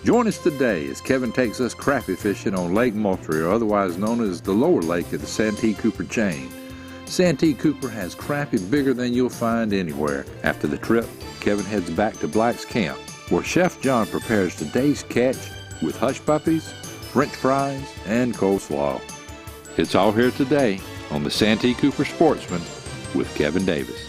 Join us today as Kevin takes us crappie fishing on Lake Moultrie, or otherwise known as the lower lake of the Santee Cooper chain. Santee Cooper has crappie bigger than you'll find anywhere. After the trip, Kevin heads back to Black's Camp, where Chef John prepares today's catch with hush puppies, French fries, and coleslaw. It's all here today on the Santee Cooper Sportsman with Kevin Davis.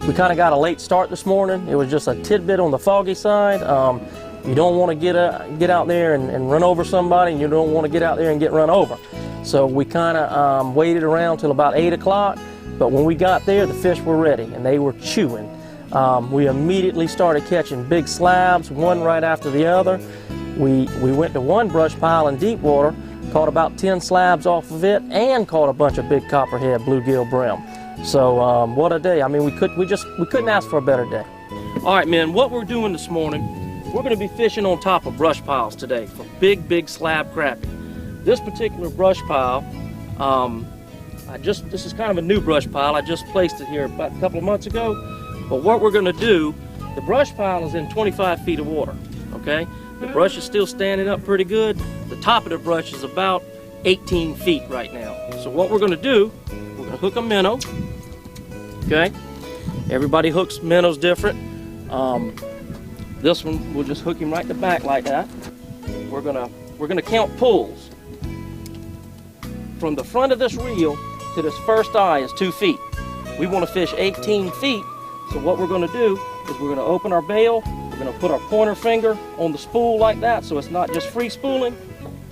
We kind of got a late start this morning. It was just a tidbit on the foggy side. You don't want to get out there and run over somebody, and you don't want to get out there and get run over. So we kind of waited around till about 8 o'clock, but when we got there, the fish were ready, and they were chewing. We immediately started catching big slabs, one right after the other. We went to one brush pile in deep water, caught about 10 slabs off of it, and caught a bunch of big copperhead bluegill brim. So what a day. I mean, we couldn't ask for a better day. All right, men, what we're doing this morning, we're going to be fishing on top of brush piles today for big slab crappie. This particular brush pile, this is kind of a new brush pile. I just placed it here about a couple of months ago. But what we're going to do, the brush pile is in 25 feet of water, okay? The brush is still standing up pretty good. The top of the brush is about 18 feet right now. So what we're going to do, we're going to hook a minnow, okay? Everybody hooks minnows different. This one, we'll just hook him right in the back like that. We're gonna count pulls. From the front of this reel to this first eye is 2 feet. We want to fish 18 feet. So what we're going to do is we're going to open our bail. We're going to put our pointer finger on the spool like that, so it's not just free spooling.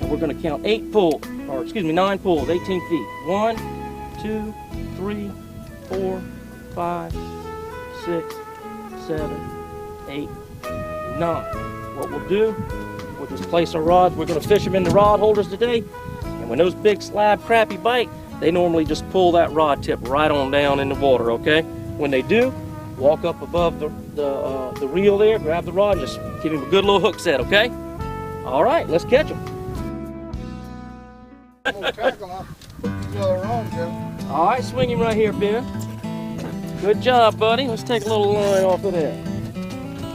And we're going to count 9 pulls, 18 feet. 1, 2, 3, 4, 5, 6, 7, 8, 9. What we'll do, we'll just place our rods. We're going to fish them in the rod holders today. And when those big slab crappie bite, they normally just pull that rod tip right on down in the water, okay? When they do, walk up above the reel there, grab the rod, just give him a good little hook set, okay? All right, let's catch him. All right, swing him right here, Ben. Good job, buddy. Let's take a little line off of there.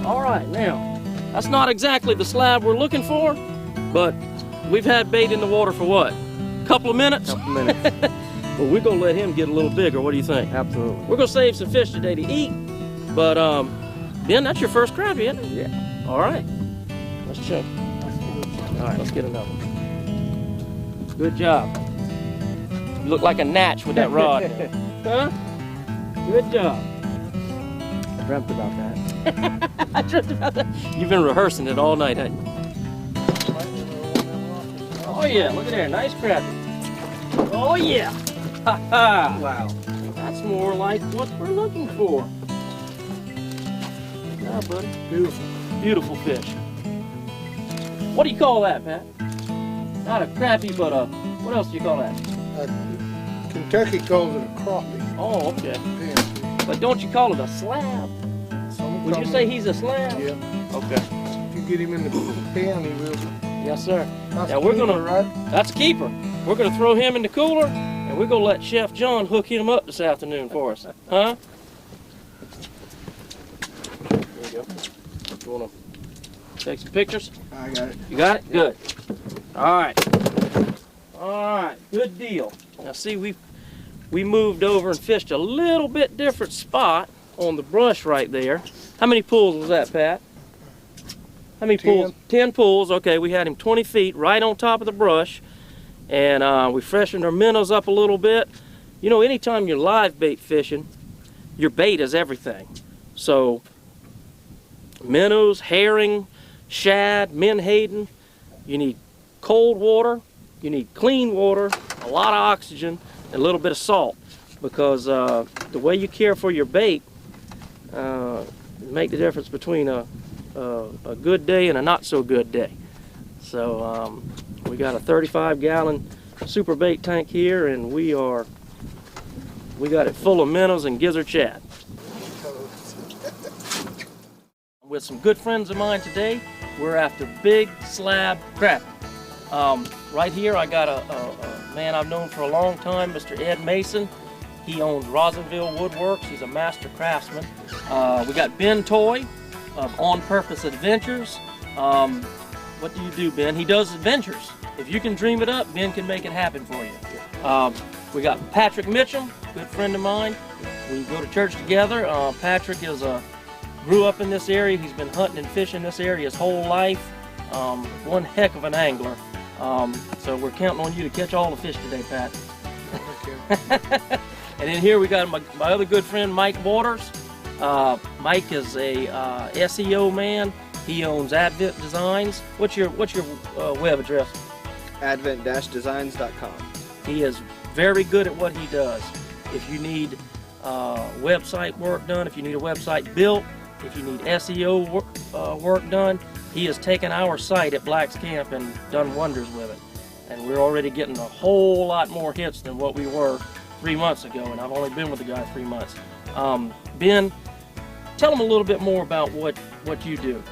All right, now, that's not exactly the slab we're looking for, but we've had bait in the water for what? A couple of minutes? Couple minutes. Well, we're gonna let him get a little bigger. What do you think? Absolutely. We're gonna save some fish today to eat, but Ben, that's your first crappie, isn't it? Yeah. All right, let's check. All right, let's get another one. Good job. You look like a natch with that rod. Huh? Good job. I dreamt about that. I dreamt about that. You've been rehearsing it all night, haven't you? Oh yeah, look at there, nice crappie. Oh yeah. Ha ha. Wow. That's more like what we're looking for. Good job, buddy. Beautiful. Beautiful fish. What do you call that, Pat? Not a crappie, but a, what else do you call that? Kentucky calls it a crappie. Oh, okay. Yeah. But don't you call it a slab? Would you say he's a slab? Yeah. Okay. If you get him in the pen, he will. Yes, sir. That's Now we're keeper, gonna, right? that's a keeper. We're gonna throw him in the cooler, and we're gonna let Chef John hook him up this afternoon for us. Huh? There you go. You wanna take some pictures? I got it. You got it? Good. All right. All right. Good deal. Now see, we moved over and fished a little bit different spot on the brush right there. How many pulls was that, Pat? How many pulls? 10 pulls. Okay, we had him 20 feet right on top of the brush, and we freshened our minnows up a little bit. You know, anytime you're live bait fishing, your bait is everything. So minnows, herring, shad, menhaden, you need cold water, you need clean water, a lot of oxygen, and a little bit of salt, because the way you care for your bait make the difference between a good day and a not so good day. So we got a 35-gallon super bait tank here, and we got it full of minnows and gizzard shad. With some good friends of mine today, we're after big slab crappie. Right here I got a man I've known for a long time, Mr. Ed Mason. He owns Rosinville Woodworks. He's a master craftsman. We got Ben Toy of On Purpose Adventures. What do you do, Ben? He does adventures. If you can dream it up, Ben can make it happen for you. We got Patrick Mitchum, good friend of mine. We go to church together. Patrick grew up in this area. He's been hunting and fishing this area his whole life. One heck of an angler. So we're counting on you to catch all the fish today, Pat. And then here we got my other good friend, Mike Waters. Mike is a SEO man. He owns Advent Designs. What's your web address? advent-designs.com. He is very good at what he does. If you need website work done, if you need a website built, if you need SEO work done, he has taken our site at Black's Camp and done wonders with it. And we're already getting a whole lot more hits than what we were 3 months ago, and I've only been with the guy 3 months. Ben, tell him a little bit more about what you do.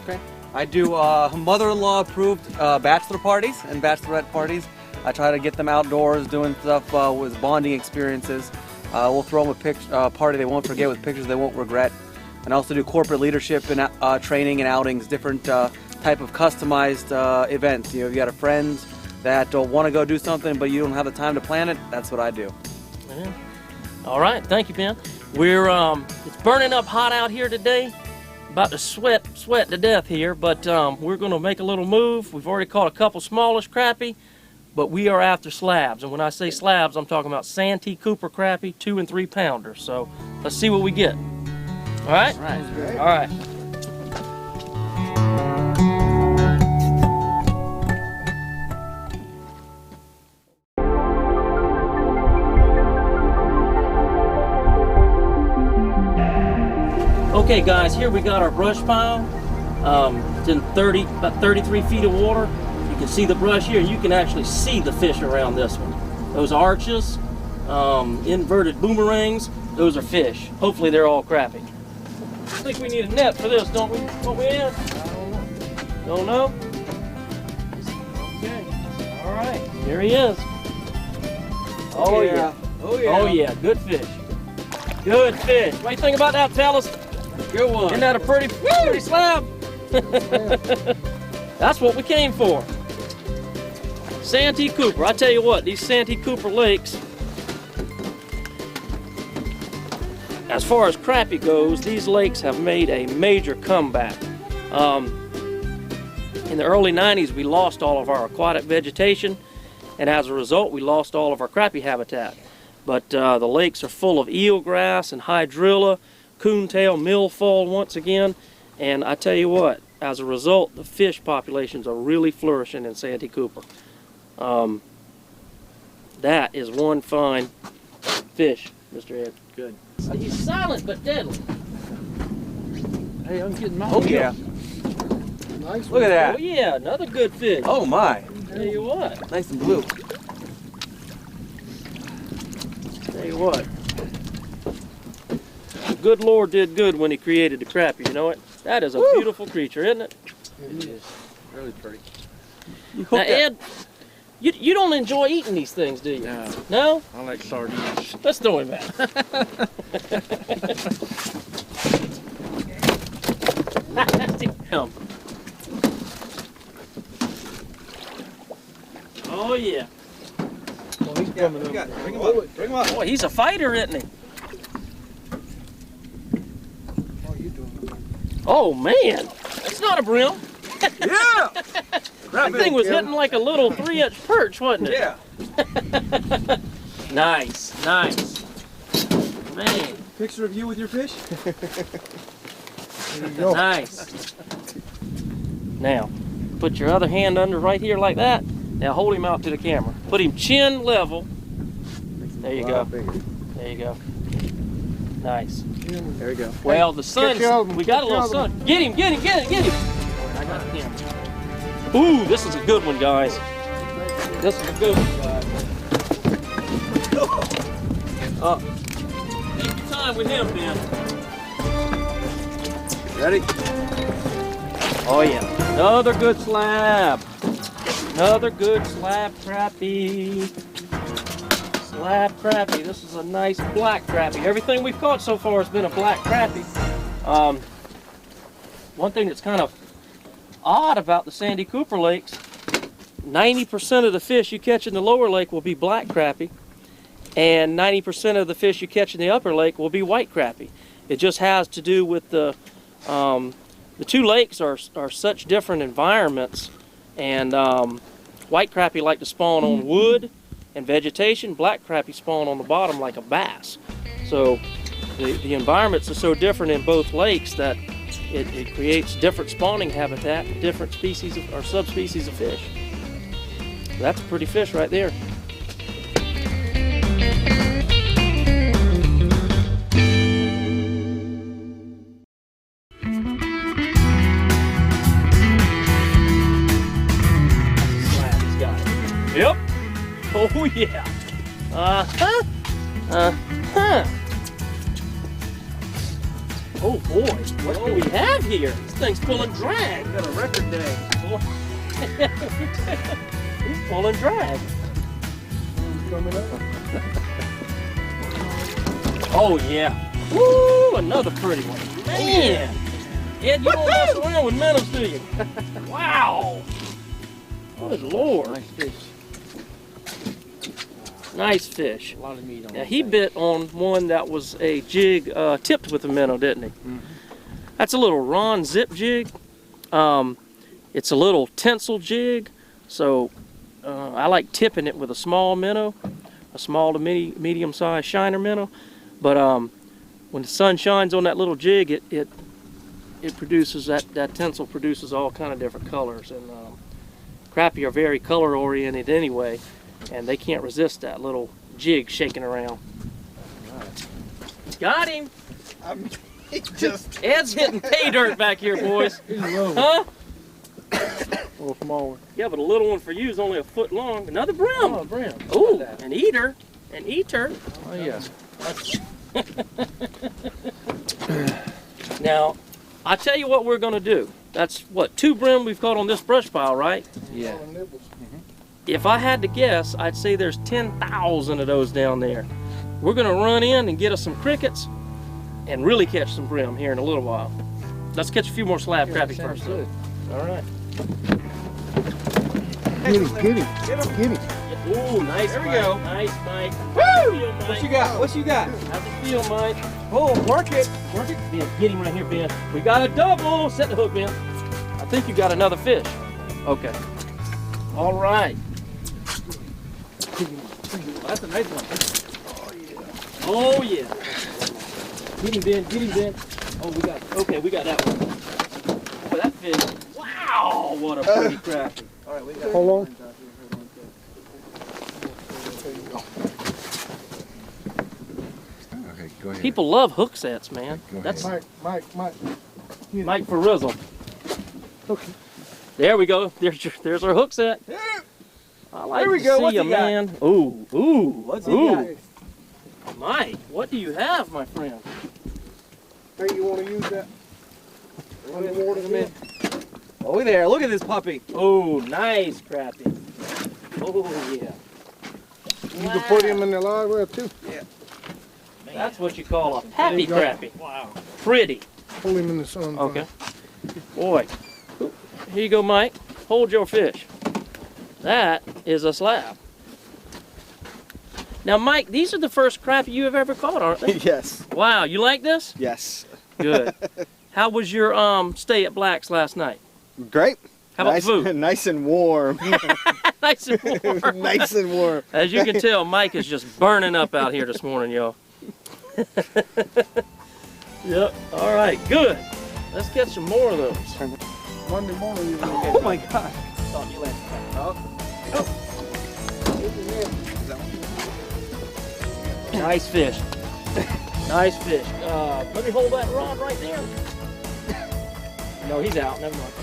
Okay. I do mother-in-law approved bachelor parties and bachelorette parties. I try to get them outdoors doing stuff with bonding experiences. We'll throw them a party they won't forget with pictures they won't regret. And also do corporate leadership and training and outings, different type of customized events. You know, if you got a friend that want to go do something but you don't have the time to plan it, that's what I do. Yeah. All right, thank you, Ben. We're it's burning up hot out here today. About to sweat to death here, but we're going to make a little move. We've already caught a couple smallish crappie, but we are after slabs. And when I say slabs, I'm talking about Santee Cooper crappie, 2 and 3 pounders. So let's see what we get. All right? All right. All right. Okay, guys, here we got our brush pile. It's in about 33 feet of water. You can see the brush here. You can actually see the fish around this one. Those arches, inverted boomerangs, those are fish. Hopefully they're all crappie. I think we need a net for this, don't we? Don't we, Ed? Don't know? Okay. All right. Here he is. Oh, yeah. Oh, yeah. Oh, yeah. Good fish. Good fish. What do you think about that, fellas? Good one. Isn't that a pretty slab? That's what we came for. Santee Cooper. I tell you what, these Santee Cooper lakes, as far as crappie goes, these lakes have made a major comeback. In the early 90s, we lost all of our aquatic vegetation, and as a result, we lost all of our crappie habitat. But the lakes are full of eelgrass and hydrilla, coontail, milfoil once again, and I tell you what, as a result, the fish populations are really flourishing in Santee Cooper. That is one fine fish, Mr. Ed. Good. He's silent but deadly. Hey, I'm getting my Oh, yeah. Nice Look at that. Oh yeah, another good fish. Oh, my. Tell you what. Nice and blue. Tell you what. The good Lord did good when he created the crappie, you know it? That is a beautiful creature, isn't it? It is. Really pretty. Now, Ed, you don't enjoy eating these things, do you? No. No? I like sardines. Let's throw him back. Damn. Oh, yeah. Oh, he's coming up. Bring him up. Bring him up. Boy, he's a fighter, isn't he? Oh, you doing? Oh, man. That's not a brim. Yeah! That thing was hitting like a little 3-inch perch, wasn't it? Yeah. Nice, nice. Man, Picture of you with your fish? There you go. nice. Now, put your other hand under right here like that. Now hold him out to the camera. Put him chin level. There you go. There you go. Nice. There we go. Well, the sun's, the other one, we got a catch the little other sun. Get him, get him, get him, get him. I got him. Ooh, this is a good one, guys. This is a good one, guys. Take your time with him, Ben. Ready? Oh yeah, another good slab. Another good slab crappie. Slab crappie. This is a nice black crappie. Everything we've caught so far has been a black crappie. One thing that's kind of odd about the Santee Cooper lakes, 90% of the fish you catch in the lower lake will be black crappie, and 90% of the fish you catch in the upper lake will be white crappie. It just has to do with the two lakes are such different environments, and white crappie like to spawn on wood and vegetation. Black crappie spawn on the bottom like a bass. So the environments are so different in both lakes that it creates different spawning habitat, different species or subspecies of fish. That's a pretty fish right there. Yep. Oh yeah. Uh-huh. Uh-huh. Oh boy, what do we have here? This thing's pulling drag. Got a record day. He's pulling drag. Oh yeah. Woo, another pretty one. Man. Ed, you don't mess around with minnows, do you? Wow. Good Lord. Nice fish. Nice fish. A lot of meat on Now that he thing. bit on one that was a jig tipped with a minnow, didn't he? Mhm. That's a little Ron zip jig. It's a little tinsel jig, so I like tipping it with a small minnow, a small to medium-sized shiner minnow. But when the sun shines on that little jig, it produces that tinsel produces all kind of different colors, and crappie are very color oriented anyway, and they can't resist that little jig shaking around. Got him. Ed's hitting pay dirt back here, boys. Huh? A little smaller. Yeah, but a little one for you is only a foot long. Another brim. Oh, brim. Ooh, an eater. An eater. Oh, yeah. Now, I'll tell you what we're going to do. That's, what, 2 brim we've caught on this brush pile, right? Yeah. If I had to guess, I'd say there's 10,000 of those down there. We're going to run in and get us some crickets and really catch some brim here in a little while. Let's catch a few more slab crappie first. Good. All right. Get him, get him, get him. Ooh, nice. There we Mike. go. Nice, Mike. Woo! Feel, Mike. What you got? What you got? How's it feel, Mike? Oh, work it. Work it. Ben, get him right here, Ben. We got a double. Set the hook, Ben. I think you got another fish. Okay. All right. That's a nice one. Oh yeah. Get him, Ben. Get him, Ben. Oh, we got that one. Boy, that fish. Wow, what a pretty crappie. All right, we got Hold on. Okay, go ahead. People love hook sets, man. Go ahead. That's Mike. Mike for Rizzle. Okay. There we go. There's our hook set. I like There we to go. see What's you, he got? man. Ooh, ooh, What's he ooh. Mike, what do you have, my friend? Hey, you want to use that underwater net? Oh, there. Look at this puppy. Oh, nice crappie. Oh yeah. You can put him in the live well too. That's what you call a happy There you go. crappie. Wow. Pretty. Pull him in the sun. Okay. Boy. Here you go, Mike. Hold your fish. That is a slab. Now, Mike, these are the first crappie you have ever caught, aren't they? Yes. Wow, you like this? Yes. Good. How was your stay at Black's last night? Great. How about food? Nice and warm. Nice and warm. Nice and warm. As you can tell, Mike is just burning up out here this morning, y'all. Yep. All right. Good. Let's get some more of those. Monday morning, you know. Oh my God. Nice fish. Nice fish. Let me hold that rod right there. No, he's out. Never mind.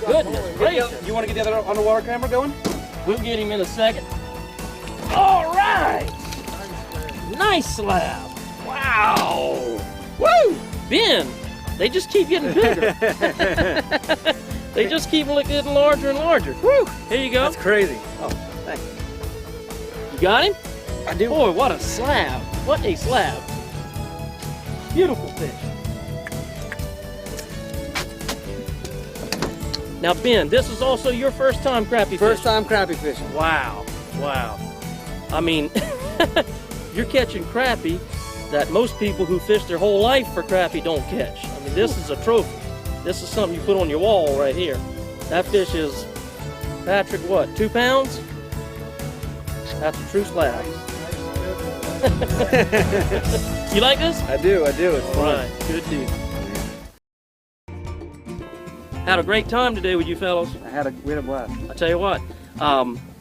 Goodness gracious. You want to get the other underwater camera going? We'll get him in a second. All right. Nice slab. Wow. Woo. Ben, they just keep getting bigger. They just keep getting larger and larger. Woo. Here you go. That's crazy. Oh, thanks. You got him? I do. Boy, what a slab. What a slab. Beautiful fish. Now, Ben, this is also your first time crappie fishing. First time crappie fishing. Wow. Wow. I mean, you're catching crappie that most people who fish their whole life for crappie don't catch. I mean, this is a trophy. This is something you put on your wall right here. That fish is, Patrick, what, 2 pounds? That's a true slab. You like this? I do. It's All fun. right, good deal. Had a great time today with you fellows. We had a blast. I tell you what,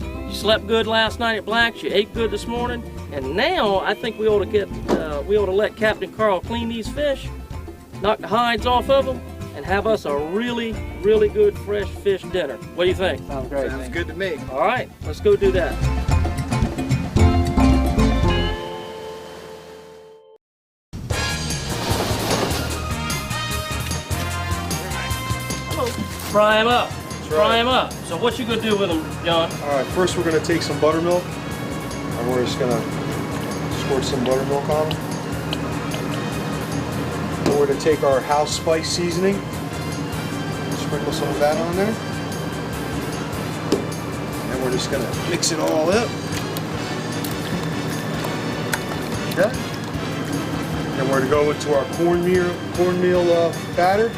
you slept good last night at Black's, you ate good this morning, and now I think we ought to let Captain Carl clean these fish, knock the hides off of them, and have us a really, really good fresh fish dinner. What do you think? Sounds great. Sounds good to me. All right, let's go do that. Fry them up. Fry them up. So what you gonna do with them, John? All right, first we're gonna take some buttermilk, and we're just gonna squirt some buttermilk on them. Then we're gonna take our house spice seasoning, sprinkle some of that on there, and we're just gonna mix it all up. Okay. Then we're gonna go into our cornmeal batter.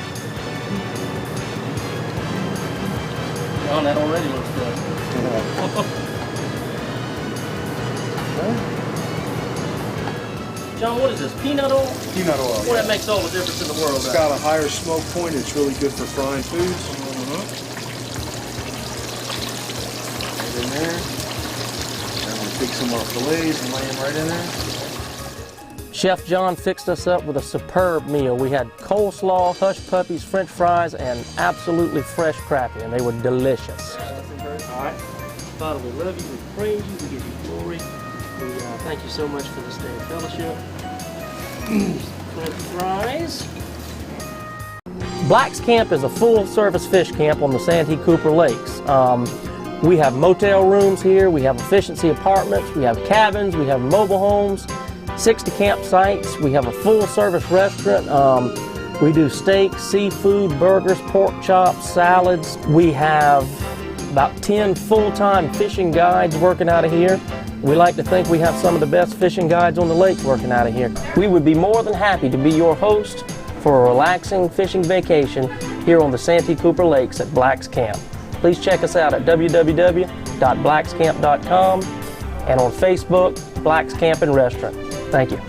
John, that already looks good. John, what is this, peanut oil? Peanut oil. Boy, that makes all the difference in the world. It's got a higher smoke point. It's really good for frying foods. Right in there. Then we'll take some of our fillets and lay them right in there. Chef John fixed us up with a superb meal. We had coleslaw, hush puppies, french fries, and absolutely fresh crappie, and they were delicious. All right. Father, we love you, we praise you, we give you glory. We thank you so much for this day of fellowship. French fries. Black's Camp is a full-service fish camp on the Santee Cooper Lakes. We have motel rooms here, we have efficiency apartments, we have cabins, we have mobile homes, 60 campsites. We have a full-service restaurant. We do steaks, seafood, burgers, pork chops, salads. We have about 10 full-time fishing guides working out of here. We like to think we have some of the best fishing guides on the lake working out of here. We would be more than happy to be your host for a relaxing fishing vacation here on the Santee Cooper Lakes at Black's Camp. Please check us out at www.blackscamp.com and on Facebook, Black's Camp and Restaurant. Thank you.